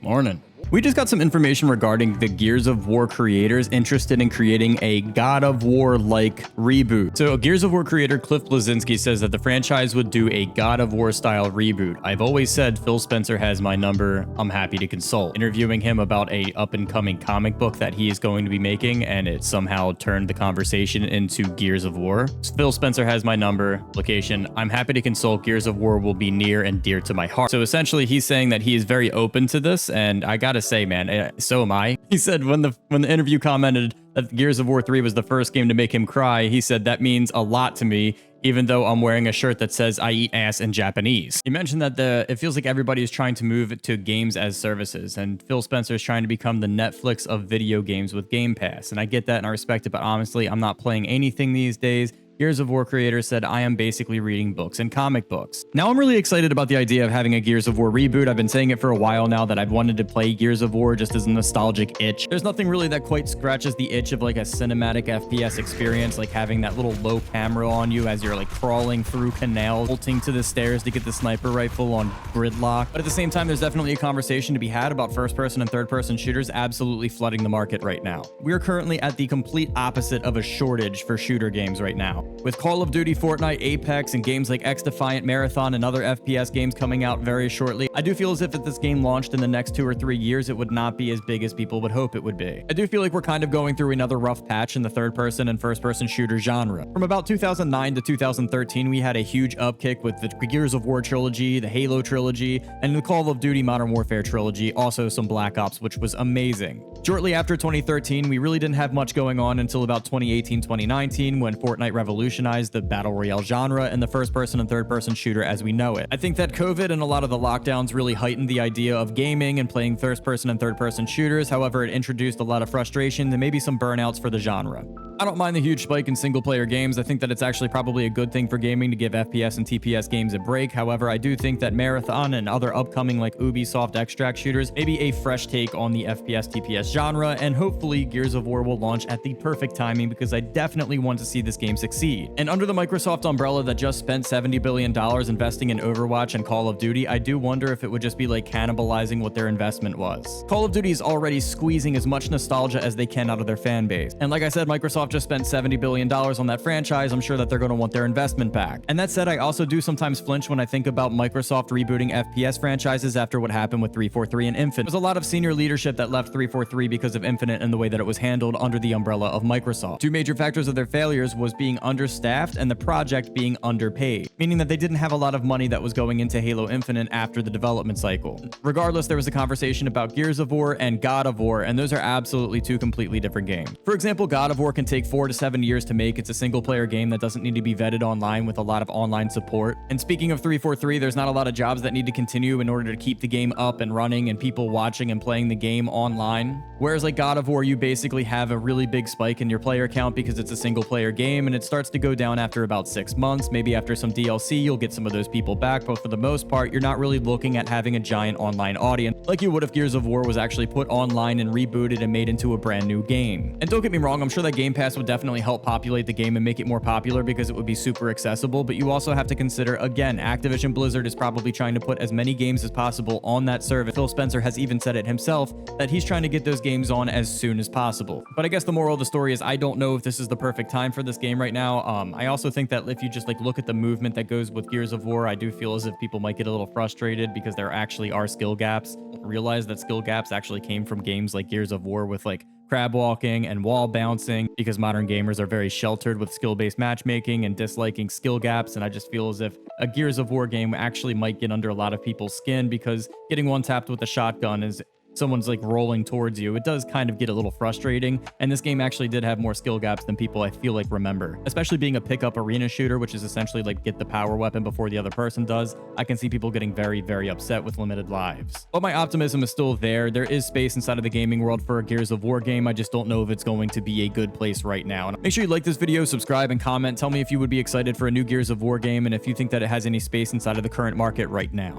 Morning. We just got some information regarding the Gears of War creators interested in creating a God of War-like reboot. So Gears of War creator Cliff Bleszinski says that the franchise would do a God of War style reboot. I've always said Phil Spencer has my number. I'm happy to consult. Interviewing him about a up-and-coming comic book that he is going to be making, and it somehow turned the conversation into Gears of War. Phil Spencer has my number. Location, I'm happy to consult. Gears of War will be near and dear to my heart. So essentially he's saying that he is very open to this, and I gotta say, man, so am I. He said when the interview commented that Gears of War 3 was the first game to make him cry, he said that means a lot to me, even though I'm wearing a shirt that says I eat ass in Japanese. He mentioned that it feels like everybody is trying to move to games as services, and Phil Spencer is trying to become the Netflix of video games with Game Pass. And I get that and I respect it, but honestly, I'm not playing anything these days. Gears of War creator said, I am basically reading books and comic books. Now I'm really excited about the idea of having a Gears of War reboot. I've been saying it for a while now that I've wanted to play Gears of War just as a nostalgic itch. There's nothing really that quite scratches the itch of like a cinematic FPS experience, like having that little low camera on you as you're like crawling through canals, bolting to the stairs to get the sniper rifle on gridlock. But at the same time, there's definitely a conversation to be had about first-person and third-person shooters absolutely flooding the market right now. We're currently at the complete opposite of a shortage for shooter games right now. With Call of Duty, Fortnite, Apex, and games like X-Defiant, Marathon, and other FPS games coming out very shortly, I do feel as if this game launched in the next 2 or 3 years, it would not be as big as people would hope it would be. I do feel like we're kind of going through another rough patch in the third-person and first-person shooter genre. From about 2009 to 2013, we had a huge upkick with the Gears of War trilogy, the Halo trilogy, and the Call of Duty Modern Warfare trilogy, also some Black Ops, which was amazing. Shortly after 2013, we really didn't have much going on until about 2018-2019, when Fortnite revolutionized the battle royale genre and the first-person and third-person shooter as we know it. I think that COVID and a lot of the lockdowns really heightened the idea of gaming and playing first-person and third-person shooters. However, it introduced a lot of frustration and maybe some burnouts for the genre. I don't mind the huge spike in single-player games. I think that it's actually probably a good thing for gaming to give FPS and TPS games a break. However, I do think that Marathon and other upcoming like Ubisoft extract shooters may be a fresh take on the FPS TPS genre, and hopefully Gears of War will launch at the perfect timing because I definitely want to see this game succeed. And under the Microsoft umbrella that just spent $70 billion investing in Overwatch and Call of Duty, I do wonder if it would just be like cannibalizing what their investment was. Call of Duty is already squeezing as much nostalgia as they can out of their fan base. And like I said, Microsoft just spent $70 billion on that franchise. I'm sure that they're going to want their investment back. And that said, I also do sometimes flinch when I think about Microsoft rebooting FPS franchises after what happened with 343 and Infinite. There's a lot of senior leadership that left 343 because of Infinite and the way that it was handled under the umbrella of Microsoft. Two major factors of their failures was being understaffed and the project being underpaid, meaning that they didn't have a lot of money that was going into Halo Infinite after the development cycle. Regardless, there was a conversation about Gears of War and God of War, and those are absolutely two completely different games. For example, God of War can take 4 to 7 years to make. It's a single player game that doesn't need to be vetted online with a lot of online support. And speaking of 343, there's not a lot of jobs that need to continue in order to keep the game up and running and people watching and playing the game online. Whereas like God of War, you basically have a really big spike in your player count because it's a single player game, and it starts to go down after about 6 months. Maybe after some DLC, you'll get some of those people back, but for the most part, you're not really looking at having a giant online audience like you would if Gears of War was actually put online and rebooted and made into a brand new game. And don't get me wrong, I'm sure that Game Pass would definitely help populate the game and make it more popular because it would be super accessible, but you also have to consider, again, Activision Blizzard is probably trying to put as many games as possible on that service. Phil Spencer has even said it himself that he's trying to get those games on as soon as possible. But I guess the moral of the story is I don't know if this is the perfect time for this game right now. I also think that if you just like look at the movement that goes with Gears of War, I do feel as if people might get a little frustrated because there actually are skill gaps. Realize that skill gaps actually came from games like Gears of War with like crab walking and wall bouncing, because modern gamers are very sheltered with skill-based matchmaking and disliking skill gaps. And I just feel as if a Gears of War game actually might get under a lot of people's skin because getting one tapped with a shotgun is someone's like rolling towards you, it does kind of get a little frustrating. And this game actually did have more skill gaps than people I feel like remember, especially being a pickup arena shooter, which is essentially like get the power weapon before the other person does. I can see people getting very, very upset with limited lives. But my optimism is still there. There is space inside of the gaming world for a Gears of War game. I just don't know if it's going to be a good place right now. And make sure you like this video, subscribe, and comment. Tell me if you would be excited for a new Gears of War game and if you think that it has any space inside of the current market right now.